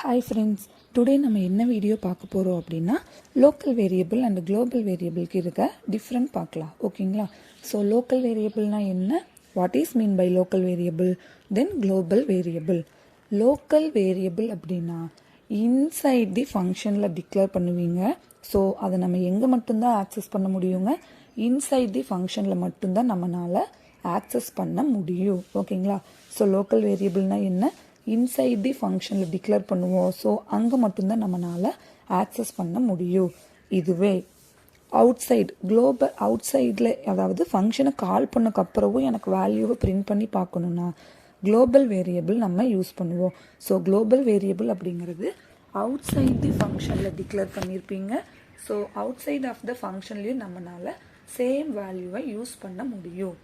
Hi friends, today நம்ம என்ன video பார்க்க போகிறோம் அப்படின்னா லோக்கல் வேரியபிள் அண்ட் குளோபல் வேரியபிளுக்கு இருக்க டிஃப்ரெண்ட் பார்க்கலாம். ஓகேங்களா? ஸோ லோக்கல் வேரியபிள்னால் என்ன, what is mean by local variable, then global variable. Local variable அப்படின்னா இன்சைட் தி ஃபங்க்ஷனில் டிக்ளேர் பண்ணுவீங்க. ஸோ அதை நம்ம எங்கே மட்டும்தான் ஆக்சஸ் பண்ண முடியுங்க, இன்சைட் தி ஃபங்க்ஷனில் மட்டும்தான் நம்மளால் ஆக்சஸ் பண்ண முடியும். ஓகேங்களா? ஸோ லோக்கல் வேரியபிள்னால் என்ன, இன்சைட் தி ஃபங்க்ஷனில் டிக்ளேர் பண்ணுவோம். ஸோ அங்கே மட்டும்தான் நம்மளால் ஆக்சஸ் பண்ண முடியும். இதுவே அவுட் சைடு குளோபல் அவுட் சைடில், அதாவது ஃபங்க்ஷனை கால் பண்ணக்கப்புறமும் எனக்கு வேல்யூவை பிரிண்ட் பண்ணி பார்க்கணுன்னா குளோபல் வேரியபிள் நம்ம யூஸ் பண்ணுவோம். ஸோ குளோபல் வேரியபிள் அப்படிங்கிறது அவுட் சைட் தி ஃபங்க்ஷனில் டிக்ளேர் பண்ணியிருப்பீங்க. So outside of the ஃபங்க்ஷன்லேயும் நம்மளால் சேம் வேல்யூவை யூஸ் பண்ண முடியும்.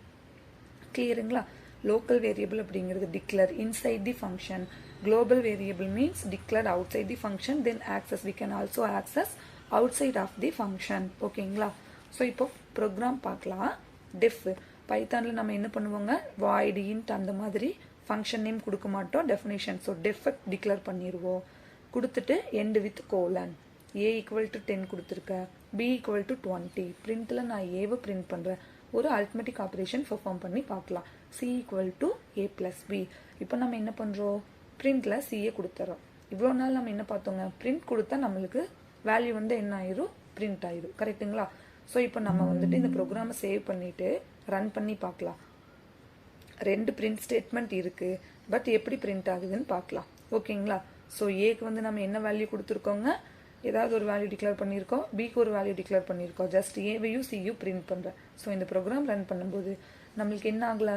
கிளியருங்களா? local variable அப்படிங்கிறது declare inside the function, global variable means declared outside the function, then access we can also access outside of the function. ஓகேங்களா? So இப்போ program பார்க்கலாம். def பைத்தானில் நம்ம என்ன பண்ணுவோங்க, void int அந்த மாதிரி ஃபங்க்ஷன் நேம் கொடுக்க மாட்டோம், டெஃபினேஷன். ஸோ def டிக்ளேர் பண்ணிடுவோம். கொடுத்துட்டு end with colon, a equal to 10 கொடுத்துருக்கேன், b equal to 20. பிரிண்டில் நான் ஏவை பிரிண்ட் பண்ணுறேன். ஒரு அரித்மெட்டிக் ஆப்ரேஷன் பெர்ஃபார்ம் பண்ணி பார்க்கலாம். c equal to a plus b. இப்போ நம்ம என்ன பண்ணுறோம், பிரிண்டில் சிஏ கொடுத்துறோம். இவ்வளோ நாள் நம்ம என்ன பார்த்தோங்க, பிரிண்ட் கொடுத்தா நம்மளுக்கு வேல்யூ வந்து என்ன ஆயிரும், பிரிண்ட் ஆயிரும். கரெக்டுங்களா? ஸோ இப்போ நம்ம வந்துட்டு இந்த ப்ரோக்ராமை சேவ் பண்ணிவிட்டு ரன் பண்ணி பார்க்கலாம். ரெண்டு பிரிண்ட் ஸ்டேட்மெண்ட் இருக்குது, பட் எப்படி பிரிண்ட் ஆகுதுன்னு பார்க்கலாம். ஓகேங்களா? ஸோ ஏக்கு வந்து நம்ம என்ன வேல்யூ கொடுத்துருக்கோங்க, ஏதாவது ஒரு வேல்யூ டிக்ளேர் பண்ணியிருக்கோம், பிக்கு ஒரு வேல்யூ டிக்ளேர் பண்ணியிருக்கோம். ஜஸ்ட் ஏவையும் சியும் பிரிண்ட் பண்ணுறேன். ஸோ இந்த ப்ரோக்ராம் ரன் பண்ணும்போது நம்மளுக்கு என்ன ஆகலை,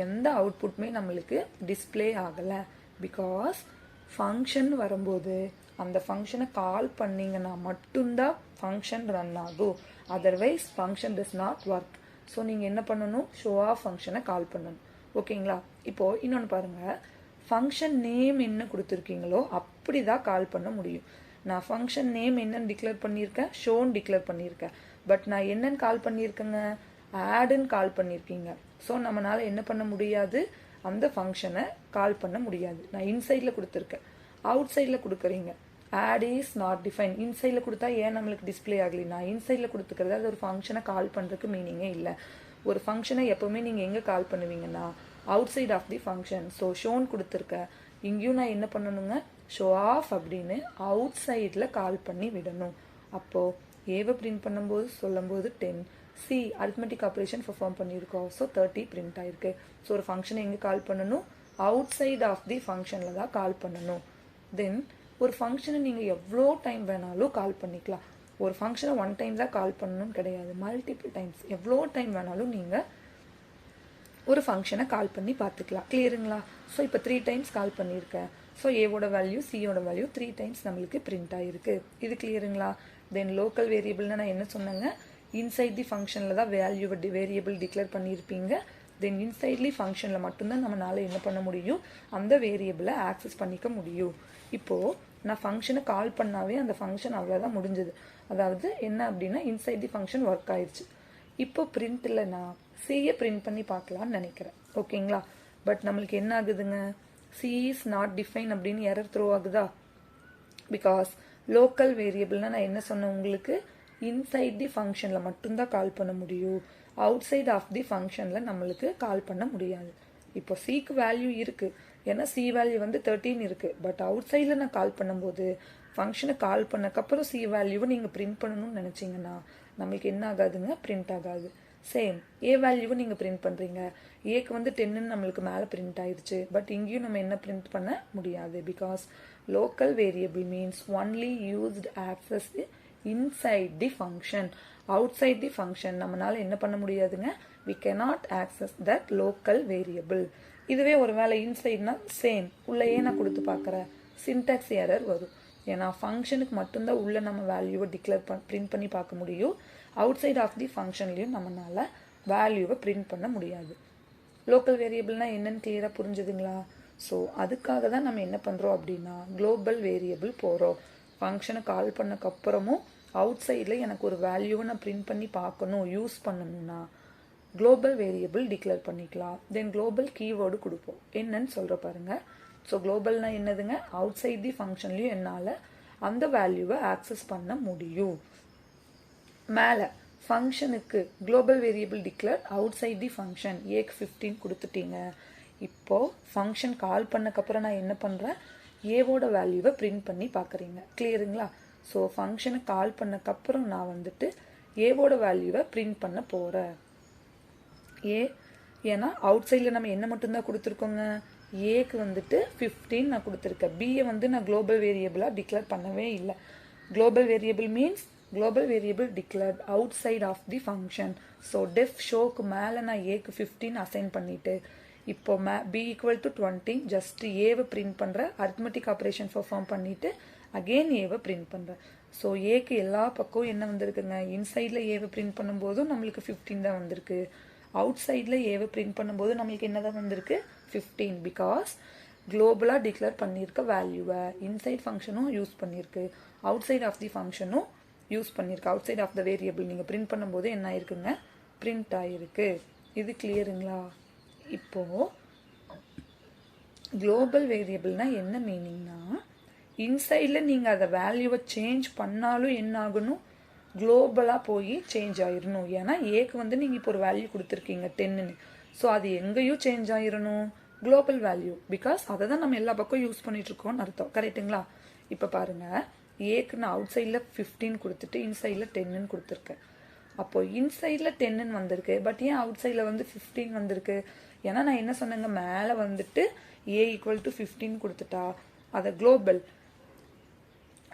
எந்த அவுட்புட்டுமே நம்மளுக்கு டிஸ்பிளே ஆகலை. பிகாஸ் ஃபங்க்ஷன் வரும்போது அந்த ஃபங்க்ஷனை கால் பண்ணிங்கன்னா மட்டும்தான் ஃபங்க்ஷன் ரன் ஆகும். Otherwise function does not work. So நீங்கள் என்ன பண்ணணும், ஷோ ஆஃப் ஃபங்க்ஷனை கால் பண்ணணும். ஓகேங்களா? இப்போது இன்னொன்று பாருங்கள், ஃபங்க்ஷன் நேம் என்ன கொடுத்துருக்கீங்களோ அப்படி தான் கால் பண்ண முடியும். நான் ஃபங்க்ஷன் நேம் என்னன்னு டிக்ளேர் பண்ணியிருக்கேன், ஷோன்னு டிக்ளேர் பண்ணியிருக்கேன். பட் நான் என்னன்னு கால் பண்ணியிருக்கேங்க, ஆடுன்னு கால் பண்ணியிருக்கீங்க. ஸோ நம்மளால் என்ன பண்ண முடியாது, அந்த ஃபங்க்ஷனை கால் பண்ண முடியாது. நான் இன்சைடில் கொடுத்துருக்கேன், அவுட் சைடில் கொடுக்குறீங்க. Add is not define. இன்சைடில் கொடுத்தா ஏன் நம்மளுக்கு டிஸ்பிளே ஆகலை, நான் இன்சைடில் கொடுத்துக்கிறது அது ஒரு ஃபங்க்ஷனை கால் பண்ணுறதுக்கு மீனிங்கே இல்லை. ஒரு ஃபங்க்ஷனை எப்போவுமே நீங்கள் எங்கே கால் பண்ணுவீங்கன்னா outside of the function. So ஷோன்னு கொடுத்துருக்கேன், இங்கேயும் நான் என்ன பண்ணணுங்க, ஷோ ஆஃப் அப்படின்னு அவுட் சைடில் கால் பண்ணி விடணும். அப்போது ஏவை பிரிண்ட் பண்ணும்போது சொல்லும்போது 10, சி அரித்மெட்டிக் ஆப்ரேஷன் பெர்ஃபார்ம் பண்ணியிருக்கோம். ஸோ 30 பிரிண்ட் ஆயிருக்கு. ஸோ ஒரு ஃபங்க்ஷனை எங்கே கால் பண்ணணும், அவுட் சைட் ஆஃப் தி ஃபங்க்ஷனில் தான் கால் பண்ணணும். தென் ஒரு ஃபங்க்ஷனை நீங்கள் எவ்வளோ டைம் வேணாலும் கால் பண்ணிக்கலாம். ஒரு ஃபங்க்ஷனை ஒன் டைம் தான் கால் பண்ணணும்னு கிடையாது, மல்டிபிள் டைம்ஸ், எவ்வளோ டைம் வேணாலும் நீங்கள் ஒரு ஃபங்க்ஷனை கால் பண்ணி பார்த்துக்கலாம். கிளியருங்களா? ஸோ இப்போ 3 டைம்ஸ் கால் பண்ணியிருக்கேன். ஸோ ஏவோட வேல்யூ சியோட வேல்யூ 3 டைம்ஸ் நம்மளுக்கு பிரிண்ட் ஆகிருக்கு. இது கிளியருங்களா? தென் லோக்கல் வேரியபிள்னா நான் என்ன சொன்னேங்க, இன்சைட் தி ஃபங்க்ஷனில் தான் வேரியபிள் டிக்ளேர் பண்ணியிருப்பீங்க. தென் இன்சைட்லி ஃபங்க்ஷனில் மட்டும்தான் நம்மளால் என்ன பண்ண முடியும், அந்த வேரியபிளை ஆக்சஸ் பண்ணிக்க முடியும். இப்போது நான் ஃபங்க்ஷனை கால் பண்ணாவே அந்த ஃபங்க்ஷன் அவ்வளோதான் முடிஞ்சது. அதாவது என்ன அப்படின்னா இன்சைட் தி ஃபங்க்ஷன் ஒர்க் ஆயிடுச்சு. இப்போ பிரிண்ட்டில் நான் சியை பிரிண்ட் பண்ணி பார்க்கலான்னு நினைக்கிறேன். ஓகேங்களா? பட் நம்மளுக்கு என்ன ஆகுதுங்க, சி இஸ் நாட் டிஃபைன் அப்படின்னு எரர் த்ரோ ஆகுதா? பிகாஸ் லோக்கல் வேரியபிள்னா நான் என்ன சொன்னேன் உங்களுக்கு, இன்சைட் தி ஃபங்க்ஷனில் மட்டும்தான் கால் பண்ண முடியும், அவுட் சைட் ஆஃப் தி ஃபங்க்ஷனில் நம்மளுக்கு கால் பண்ண முடியாது. இப்போ சிக்கு வேல்யூ இருக்குது, ஏன்னா சி வேல்யூ வந்து 13 இருக்குது. பட் அவுட் சைடில் நான் கால் பண்ணும்போது ஃபங்க்ஷனை கால் பண்ணக்கப்புறம் சி வேல்யூவை நீங்கள் பிரிண்ட் பண்ணணும்னு நினச்சிங்கன்னா நம்மளுக்கு என்ன ஆகாதுங்க, பிரிண்ட் ஆகாது. சேம் ஏ வேல்யூவை நீங்கள் பிரிண்ட் பண்ணுறீங்க, ஏக்கு வந்து 10ன்னு நம்மளுக்கு மேலே பிரிண்ட் ஆயிடுச்சு. பட் இங்கேயும் நம்ம என்ன பிரிண்ட் பண்ண முடியாது. Because local variable means only used access inside the function. Outside the function நம்மளால் என்ன பண்ண முடியாதுங்க, we cannot access that local variable. இதுவே ஒரு வேளை இன்சைட்னா சேம் உள்ளேயே நான் கொடுத்து பார்க்குறேன், சின்டாக்ஸ் எரர் வரும். ஏன்னா ஃபங்க்ஷனுக்கு மட்டும்தான் உள்ள நம்ம வேல்யூவை பிரிண்ட் பண்ணி பார்க்க முடியும். அவுட் சைட் ஆஃப் தி ஃபங்க்ஷன்லையும் நம்மளால் வேல்யூவை பிரிண்ட் பண்ண முடியாது. லோக்கல் வேரியபிள்னால் என்னன்னு கிளியராக புரிஞ்சுதுங்களா? ஸோ அதுக்காக தான் நம்ம என்ன பண்ணுறோம் அப்படின்னா குளோபல் வேரியபிள் போகிறோம். ஃபங்க்ஷனை கால் பண்ணக்கப்புறமும் அவுட் சைடில் எனக்கு ஒரு வேல்யூவை நான் பிரிண்ட் பண்ணி பார்க்கணும், யூஸ் பண்ணணும்னா குளோபல் வேரியபிள் டிக்ளேர் பண்ணிக்கலாம். தென் குளோபல் கீவேர்டு கொடுப்போம். என்னன்னு சொல்கிற பாருங்கள், ஸோ குளோபல்னா என்னதுங்க, அவுட் சைட் தி ஃபங்க்ஷன்லையும் என்னால் அந்த வேல்யூவை ஆக்சஸ் பண்ண முடியும். மேலே ஃபங்க்ஷனுக்கு global variable declare outside the function, ஏக்கு 15 கொடுத்துட்டீங்க. இப்போது ஃபங்க்ஷன் கால் பண்ணக்கப்புறம் நான் என்ன பண்ணுறேன், ஏவோட வேல்யூவை பிரிண்ட் பண்ணி பார்க்குறீங்க. கிளியருங்களா? ஸோ ஃபங்க்ஷனை கால் பண்ணக்கப்புறம் நான் வந்துட்டு ஏவோட வேல்யூவை பிரிண்ட் பண்ண போகிறேன். ஏன்னா அவுட் சைடில் நம்ம என்ன மட்டும்தான் கொடுத்துருக்கோங்க, ஏக்கு வந்துட்டு 15 நான் கொடுத்துருக்கேன். பியை நான் குளோபல் வேரியபிளாக டிக்ளேர் பண்ணவே இல்லை. Global variable means global variable declared outside of the function. So def ஷோக்கு மேலே நான் ஏக்கு 15 அசைன் பண்ணிவிட்டு இப்போ பி ஈக்குவல் டு 20 ஜஸ்ட் ஏவை பிரிண்ட் பண்ணுறேன். அரித்மெட்டிக் ஆப்ரேஷன் பர்ஃபார்ம் பண்ணிவிட்டு அகெயின் ஏவை பிரிண்ட் பண்ணுறேன். ஸோ ஏக்கு எல்லா பக்கம் என்ன வந்திருக்குங்க, இன்சைடில் ஏவை பிரிண்ட் பண்ணும்போதும் நம்மளுக்கு 15 தான் வந்திருக்கு. அவுட் சைடில் ஏவை பிரிண்ட் பண்ணும்போது நம்மளுக்கு என்ன தான் வந்திருக்கு, 15. பிகாஸ் குளோபலாக டிக்ளேர் பண்ணியிருக்க வேல்யூவை இன்சைட் ஃபங்க்ஷனும் யூஸ் பண்ணியிருக்கு, அவுட் சைட் ஆஃப் தி ஃபங்க்ஷனும் யூஸ் பண்ணியிருக்கு. Outside of the variable நீங்கள் பிரிண்ட் பண்ணும்போது என்ன ஆயிருக்குங்க, பிரிண்ட் ஆகிருக்கு. இது கிளியருங்களா? இப்போது குளோபல் வேரியபிள்னால் என்ன மீனிங்னா, இன்சைடில் நீங்கள் அதை வேல்யூவை சேஞ்ச் பண்ணாலும் என்ன ஆகணும், குளோபலாக போய் சேஞ்ச் ஆயிடணும். ஏன்னா ஏக்கு நீங்கள் இப்போ ஒரு வேல்யூ கொடுத்துருக்கீங்க 10ன்னு. ஸோ அது எங்கேயும் சேஞ்ச் ஆயிடணும், குளோபல் வேல்யூ. பிகாஸ் அதை தான் நம்ம எல்லா பக்கம் யூஸ் பண்ணிகிட்ருக்கோம்னு அர்த்தம். கரெக்டுங்களா? இப்போ பாருங்கள், ஏக்கு நான் அவுட் சைடில் 15 கொடுத்துட்டு இன்சைடில் 10ன்னு கொடுத்துருக்கேன். அப்போது இன்சைடில் 10ன்னு வந்திருக்கு, பட் ஏன் அவுட் சைடில் 15 வந்திருக்கு? ஏன்னா நான் என்ன சொன்னேங்க, மேலே வந்துட்டு ஏ ஈக்குவல் டு 15 கொடுத்துட்டா அதை குளோபல்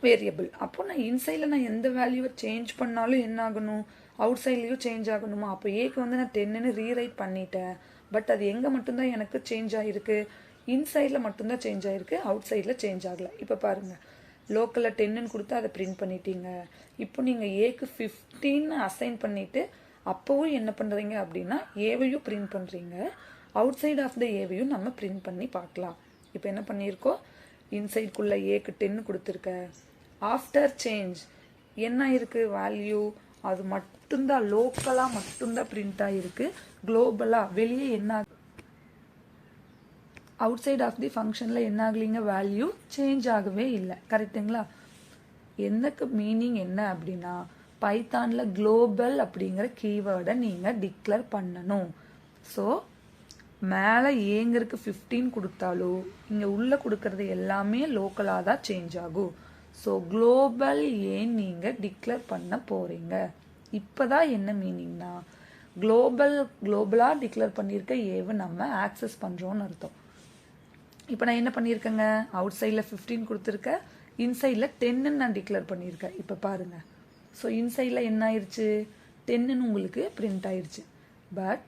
வேரியபிள். அப்போ நான் இன்சைடில் நான் எந்த வேல்யூவை சேஞ்ச் பண்ணாலும் என்ன ஆகணும், அவுட் சைட்லேயும் சேஞ்ச் ஆகணுமா? அப்போ ஏக்கு நான் 10ன்னு ரீரைட் பண்ணிட்டேன். பட் அது எங்கே மட்டும்தான் எனக்கு சேஞ்ச் ஆகிருக்கு, இன்சைடில் மட்டும்தான் சேஞ்ச் ஆகிருக்கு, அவுட் சைடில் சேஞ்ச் ஆகலை. இப்போ பாருங்கள், லோக்கலில் 10ன்னு கொடுத்து அதை பிரிண்ட் பண்ணிட்டீங்க. இப்போ நீங்கள் ஏக்கு 15 அசைன் பண்ணிவிட்டு அப்போவும் என்ன பண்ணுறீங்க அப்படின்னா ஏவையும் பிரிண்ட் பண்ணுறீங்க, அவுட் சைட் ஆஃப் த ஏவையும் நம்ம பிரிண்ட் பண்ணி பார்க்கலாம். இப்போ என்ன பண்ணியிருக்கோம், இன்சைட்குள்ளே ஏக்கு 10 கொடுத்துருக்க. ஆஃப்டர் சேஞ்ச் என்ன ஆயிருக்கு, வேல்யூ அது மட்டும்தான் லோக்கலாக மட்டும்தான் பிரிண்ட் ஆகிருக்கு. குளோபலாக வெளியே என்ன அவுட் சைட் ஆஃப் தி ஃபங்க்ஷனில் என்ன ஆகலிங்க, வேல்யூ சேஞ்ச் ஆகவே இல்லை. கரெக்டுங்களா? எனக்கு மீனிங் என்ன அப்படின்னா, பைத்தானில் குளோபல் அப்படிங்கிற கீவேர்டை நீங்கள் டிக்ளேர் பண்ணணும். ஸோ மேலே ஏங்கிறதுக்கு 15 கொடுத்தாலும் இங்கே உள்ளே கொடுக்கறது எல்லாமே லோக்கலாக தான் சேஞ்ச் ஆகும். ஸோ குளோபல் ஏன் நீங்கள் டிக்ளேர் பண்ண போகிறீங்க. இப்போ தான் என்ன மீனிங்னா, குளோபலாக டிக்ளேர் பண்ணியிருக்க ஏவை நம்ம ஆக்சஸ் பண்ணுறோன்னு அர்த்தம். இப்போ நான் என்ன பண்ணியிருக்கேங்க, அவுட் சைடில் 15 கொடுத்துருக்கேன், இன்சைடில் 10ன்னு நான் டிக்ளேர் பண்ணியிருக்கேன். இப்போ பாருங்கள், ஸோ இன்சைடில் என்ன ஆயிடுச்சு, 10ன்னு உங்களுக்கு பிரிண்ட் ஆயிடுச்சு. பட்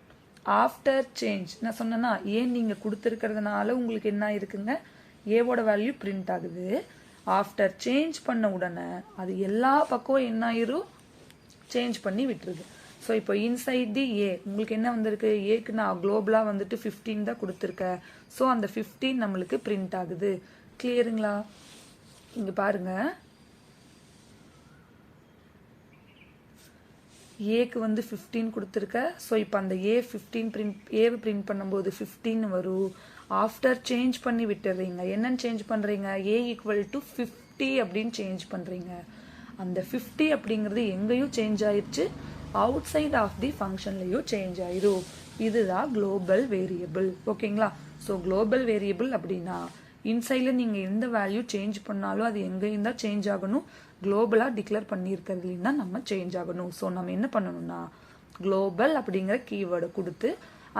ஆஃப்டர் சேஞ்ச் நான் சொன்னேன்னா, ஏன் நீங்கள் கொடுத்துருக்கிறதுனால உங்களுக்கு என்ன ஆயிருக்குங்க, ஏவோட வேல்யூ பிரிண்ட் ஆகுது. ஆஃப்டர் சேஞ்ச் பண்ண உடனே அது எல்லா பக்கம் என்ன ஆயிரும், சேஞ்ச் பண்ணி விட்டுருது. ஸோ இப்போ இன்சைட் தி ஏ உங்களுக்கு என்ன வந்திருக்கு, ஏக்கு நான் குளோபலாக 15 தான் கொடுத்துருக்கேன். ஸோ அந்த 15 நம்மளுக்கு பிரிண்ட் ஆகுது. கிளியருங்களா? இங்கே பாருங்கள், ஏக்கு 15 கொடுத்துருக்க. ஸோ இப்போ அந்த ஏவை பிரிண்ட் பண்ணும்போது 15 வரும். ஆஃப்டர் சேஞ்ச் பண்ணி விட்டுறீங்க. என்னன்னு சேஞ்ச் பண்ணுறீங்க, ஏ ஈக்குவல் டு 50 அப்படின்னு சேஞ்ச் பண்ணுறீங்க. அந்த 50 அப்படிங்கிறது எங்கேயும் சேஞ்ச் ஆயிடுச்சு, அவுட் சைட் ஆஃப் தி ஃபங்க்ஷன்லையும் சேஞ்ச் ஆயிரும். இதுதான் குளோபல் வேரியபிள். ஓகேங்களா? ஸோ குளோபல் வேரியபிள் அப்படின்னா இன்சைடில் நீங்கள் எந்த வேல்யூ சேஞ்ச் பண்ணாலும் அது எங்கேயும் தான் சேஞ்ச் ஆகணும், குளோபலாக டிக்ளேர் பண்ணியிருக்கிறதுலேயும் தான் நம்ம சேஞ்ச் ஆகணும். ஸோ நம்ம என்ன பண்ணணும்னா, குளோபல் அப்படிங்கிற கீவேர்டை கொடுத்து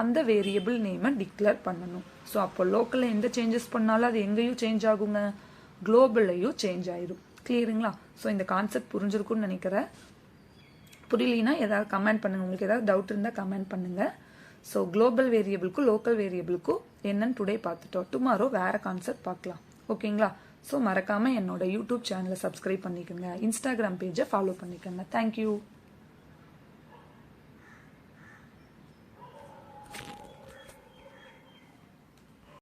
அந்த வேரியபிள் நேமை டிக்ளேர் பண்ணணும். ஸோ அப்போ லோக்கலில் எந்த சேஞ்சஸ் பண்ணாலும் அது எங்கேயும் சேஞ்ச் ஆகுங்க, குளோபல்லையும் சேஞ்ச் ஆயிடும். கிளியருங்களா? ஸோ இந்த கான்செப்ட் புரிஞ்சிருக்குன்னு நினைக்கிறேன். புரியலனா ஏதாவது கமெண்ட் பண்ணுங்கள். உங்களுக்கு ஏதாவது டவுட் இருந்தால் கமெண்ட் பண்ணுங்கள். ஸோ குளோபல் வேரியபிளுக்கும் லோக்கல் வேரியபிளுக்கும் என்னன்னு டுடே பார்த்துட்டோம். டுமாரோ வேறு கான்செப்ட் பார்க்கலாம். ஓகேங்களா? ஸோ மறக்காமல் என்னோட யூடியூப் சேனலை சப்ஸ்கிரைப் பண்ணிக்கோங்க, இன்ஸ்டாகிராம் பேஜை ஃபாலோ பண்ணிக்கோங்க. தேங்க்யூ.